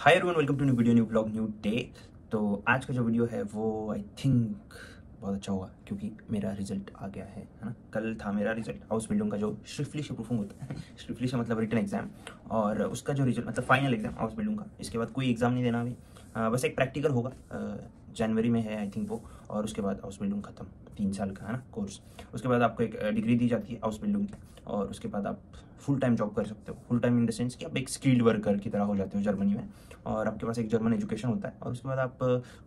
Hi everyone, welcome to new video, new blog, new day. तो आज का जो वीडियो है वो आई थिंक बहुत अच्छा होगा क्योंकि मेरा रिजल्ट आ गया है ना। कल था मेरा रिजल्ट हाउस बिल्डिंग का, जो श्रिफ्टली प्रूफिंग होता है। श्रिफ्टली से मतलब रिटन एग्जाम, और उसका जो रिजल्ट मतलब फाइनल एग्जाम हाउस बिल्डिंग का। इसके बाद कोई एग्जाम नहीं देना अभी, बस एक प्रैक्टिकल होगा, जनवरी में है आई थिंक वो। और उसके बाद हाउस बिल्डिंग खत्म, 3 साल का है ना कोर्स। उसके बाद आपको एक डिग्री दी जाती है हाउस बिल्डिंग की, और उसके बाद आप फुल टाइम जॉब कर सकते हो। Full time in the sense कि आप एक स्किल्ड वर्कर की तरह हो जाते हो जर्मनी में, और आपके पास एक जर्मन एजुकेशन होता है। और उसके बाद आप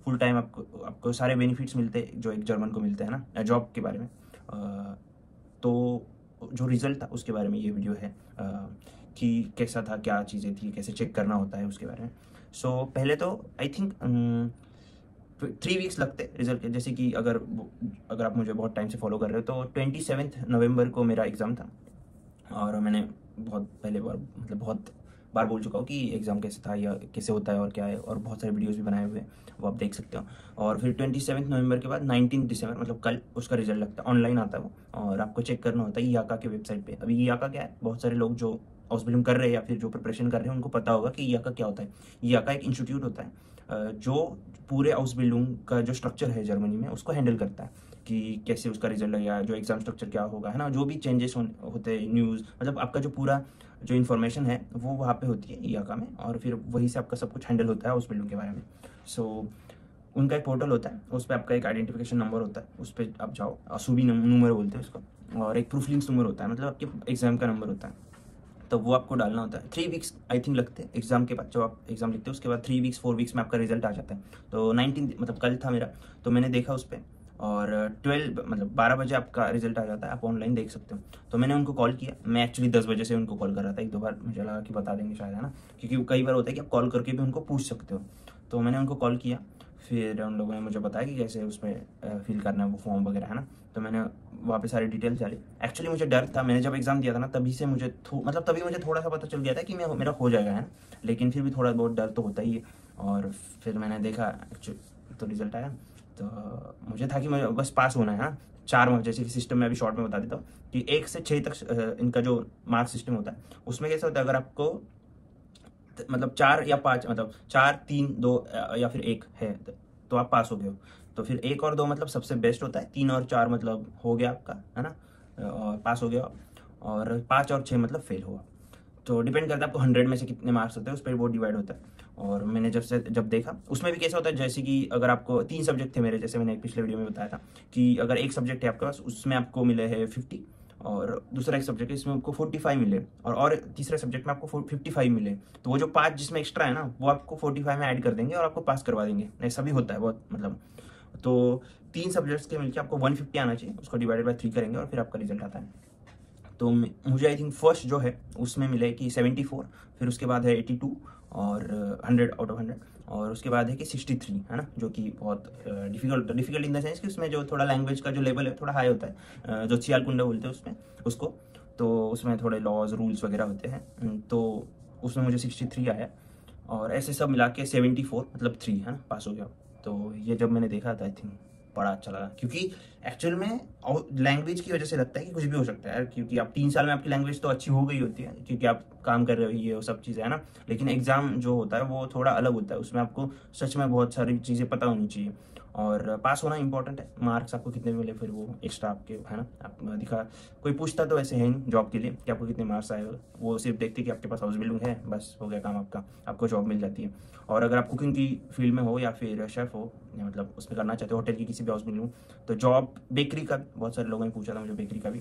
फुल टाइम आपको सारे बेनिफिट्स मिलते हैं जो एक जर्मन को मिलते हैं ना जॉब के बारे में। तो जो रिजल्ट था उसके बारे में ये वीडियो है, कि कैसा था, क्या चीज़ें थी, कैसे चेक करना होता है उसके बारे में। सो पहले तो आई थिंक 3 वीक्स लगते रिजल्ट के। जैसे कि अगर आप मुझे बहुत टाइम से फॉलो कर रहे हो तो 27 नवंबर को मेरा एग्ज़ाम था, और मैंने बहुत पहले बार मतलब बहुत बार बोल चुका हूँ कि एग्ज़ाम कैसे था या कैसे होता है और क्या है, और बहुत सारे वीडियोस भी बनाए हुए हैं, वो आप देख सकते हो। और फिर 27 नवंबर के बाद 19 दिसंबर मतलब कल उसका रिजल्ट लगता है, ऑनलाइन आता है वो, और आपको चेक करना होता है याका के वेबसाइट पे। अभी याका क्या है, बहुत सारे लोग जो हाउस बिल्डिंग कर रहे हैं या फिर जो प्रिपरेशन कर रहे हैं उनको पता होगा कि याका क्या होता है। याका एक इंस्टीट्यूट होता है जो पूरे हाउस बिल्डिंग का जो स्ट्रक्चर है जर्मनी में उसको हैंडल करता है, कि कैसे उसका रिजल्ट या जो एग्जाम स्ट्रक्चर क्या होगा, है ना। जो भी चेंजेस होते हैं, न्यूज़ मतलब आपका जो पूरा जो इन्फॉर्मेशन है वो वहाँ पे होती है याका में, और फिर वहीं से आपका सब कुछ हैंडल होता है उस बिल्डिंग के बारे में। सो उनका एक पोर्टल होता है, उस पर आपका एक आइडेंटिफिकेशन नंबर होता है, उस पर आप जाओ, सूबी नंबर बोलते हैं उसको, और एक प्रूफ लिंक्स नंबर होता है, मतलब आपके एग्जाम का नंबर होता है। तो वो आपको डालना होता है। 3 वीक्स आई थिंक लगते हैं एग्जाम के बाद, जब आप एग्जाम लिखते हो उसके बाद 3 वीक्स 4 वीक्स में आपका रिजल्ट आ जाता है। तो 19 मतलब कल था मेरा, तो मैंने देखा उस पर, और 12 मतलब 12 बजे आपका रिजल्ट आ जाता है, आप ऑनलाइन देख सकते हो। तो मैंने उनको कॉल किया, मैं एक्चुअली 10 बजे से उनको कॉल कर रहा था, 1-2 बार मुझे लगा कि बता देंगे शायद, है ना, क्योंकि कई बार होता है कि आप कॉल करके भी उनको पूछ सकते हो। तो मैंने उनको कॉल किया, फिर उन लोगों ने मुझे बताया कि कैसे उसमें फिल करना है वो फॉर्म वगैरह, है ना। तो मैंने वहाँ पे सारी डिटेल्स डाली। एक्चुअली मुझे डर था, मैंने जब एग्जाम दिया था ना तभी से मुझे मतलब तभी मुझे थोड़ा सा पता चल गया था कि मेरा हो जाएगा, है ना। लेकिन फिर भी थोड़ा बहुत डर तो होता ही है। और फिर मैंने देखा एक्चुअली तो रिजल्ट आया, तो मुझे था कि मुझे बस पास होना है, हाँ। 4 मार्क्स, जैसे कि सिस्टम में अभी शॉर्ट में बता देता हूँ कि 1 से 6 तक इनका जो मार्क्स सिस्टम होता है उसमें कैसा होता है, अगर आपको मतलब 4 या 5 मतलब 4, 3, 2 या फिर 1 है तो आप पास हो गए हो। तो फिर 1 और 2 मतलब सबसे बेस्ट होता है, 3 और 4 मतलब हो गया आपका, है ना, और पास हो गया। और 5 और 6 मतलब फेल हुआ। तो डिपेंड करता है आपको 100 में से कितने मार्क्स होते हैं, उस पर वो डिवाइड होता है। और मैंने जब देखा उसमें भी कैसा होता है, जैसे कि अगर आपको 3 सब्जेक्ट थे मेरे, जैसे मैंने एक पिछले वीडियो में बताया था कि अगर एक सब्जेक्ट है आपके पास उसमें आपको मिले हैं 50, और दूसरा एक सब्जेक्ट है इसमें आपको 45 मिले, और तीसरे सब्जेक्ट में आपको 55 मिले, तो वो जो 5 जिसमें एक्स्ट्रा है ना वो आपको 45 में ऐड कर देंगे और आपको पास करवा देंगे। ऐसा भी होता है बहुत, मतलब। तो 3 सब्जेक्ट्स के मिलकर आपको 150 आना चाहिए, उसको डिवाइडेड बाय 3 करेंगे और फिर आपका रिजल्ट आता है। तो मुझे आई थिंक फर्स्ट जो है उसमें मिले कि 74, फिर उसके बाद है 82 और 100 आउट ऑफ 100, और उसके बाद है कि 63, है ना, जो कि बहुत डिफिकल्ट इन द सेंस कि उसमें जो थोड़ा लैंग्वेज का जो लेवल है थोड़ा हाई होता है, जो चियाल कुंडा बोलते हैं उसमें उसको। तो उसमें थोड़े लॉज रूल्स वगैरह होते हैं, तो उसमें मुझे 63 आया, और ऐसे सब मिला के 74 मतलब 3, है ना, पास हो गया। तो ये जब मैंने देखा था आई थिंक बड़ा अच्छा लगा, क्योंकि एक्चुअल में लैंग्वेज की वजह से लगता है कि कुछ भी हो सकता है, क्योंकि आप 3 साल में आपकी लैंग्वेज तो अच्छी हो गई होती है क्योंकि आप काम कर रहे हो, ये वो सब चीज़ें, है ना। लेकिन एग्जाम जो होता है वो थोड़ा अलग होता है, उसमें आपको सच में बहुत सारी चीज़ें पता होनी चाहिए, और पास होना इंपॉर्टेंट है। मार्क्स आपको कितने मिले फिर वो एक्स्ट्रा आपके, है ना, आप दिखा। कोई पूछता तो ऐसे है नहीं जॉब के लिए कि आपको कितने मार्क्स आए, वो सिर्फ देखते कि आपके पास हाउस बिल्डिंग है, बस हो गया काम आपका, आपको जॉब मिल जाती है। और अगर आप कुकिंग की फील्ड में हो या फिर शेफ़ हो, या मतलब उसमें करना चाहते हो होटल की किसी भी हाउस बिल्डिंग, तो जॉब बेकरी का भी बहुत सारे लोगों ने पूछा था मुझे, बेकरी का भी,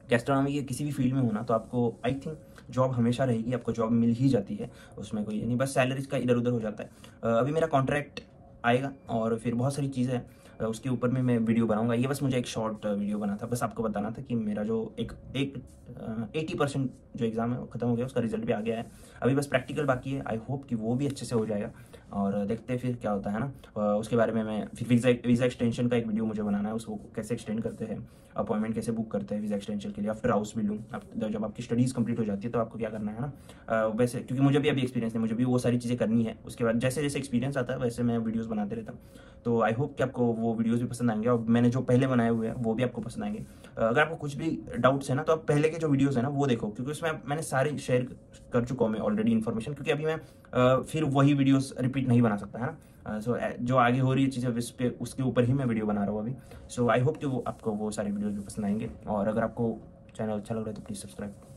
गैस्ट्रोनॉमी की किसी भी फील्ड में होना तो आपको आई थिंक जॉब हमेशा रहेगी, आपको जॉब मिल ही जाती है, उसमें कोई नहीं, बस सैलरीज का इधर उधर हो जाता है। अभी मेरा कॉन्ट्रैक्ट आएगा और फिर बहुत सारी चीज़ें हैं, उसके ऊपर में मैं वीडियो बनाऊंगा। ये बस मुझे एक शॉर्ट वीडियो बना था, बस आपको बताना था कि मेरा जो एक 80% जो एग्ज़ाम है वो खत्म हो गया, उसका रिजल्ट भी आ गया है। अभी बस प्रैक्टिकल बाकी है, आई होप कि वो भी अच्छे से हो जाएगा। और देखते हैं फिर क्या होता है ना। उसके बारे में मैं फिर वीज़ा एक्सटेंशन का एक वीडियो मुझे बनाना है, उसको कैसे एक्सटेंड करते हैं, अपॉइंटमेंट कैसे बुक करते हैं वीज़ा एक्सटेंशन के लिए आफ्टर हाउस बिल्डिंग। अब जब आपकी स्टडीज़ कंप्लीट हो जाती है तो आपको क्या करना है ना। वैसे क्योंकि मुझे भी अभी एक्सपीरियंस है, मुझे भी वो सारी चीज़ें करनी है। उसके बाद जैसे जैसे एक्सपीरियंस आता है वैसे मैं वीडियोज़ बनाते रहता हूँ। तो आई होप कि आपको वो वीडियोज़ भी पसंद आएंगे, और मैंने जो पहले बनाए हुए हैं वो भी आपको पसंद आएंगे। अगर आपको कुछ भी डाउट्स है ना तो आप पहले के जो वीडियोज़ है ना वो देखो, क्योंकि उसमें मैंने सारे शेयर कर चुका हूँ मैं ऑलरेडी इन्फॉर्मेशन, क्योंकि अभी मैं फिर वही वीडियोस रिपीट नहीं बना सकता है ना। सो जो आगे हो रही है चीज़ें उस पे उसके ऊपर ही मैं वीडियो बना रहा हूँ अभी। सो आई होप कि वो आपको वो सारे वीडियोस भी पसंद आएंगे, और अगर आपको चैनल अच्छा लग रहा है तो प्लीज़ सब्सक्राइब।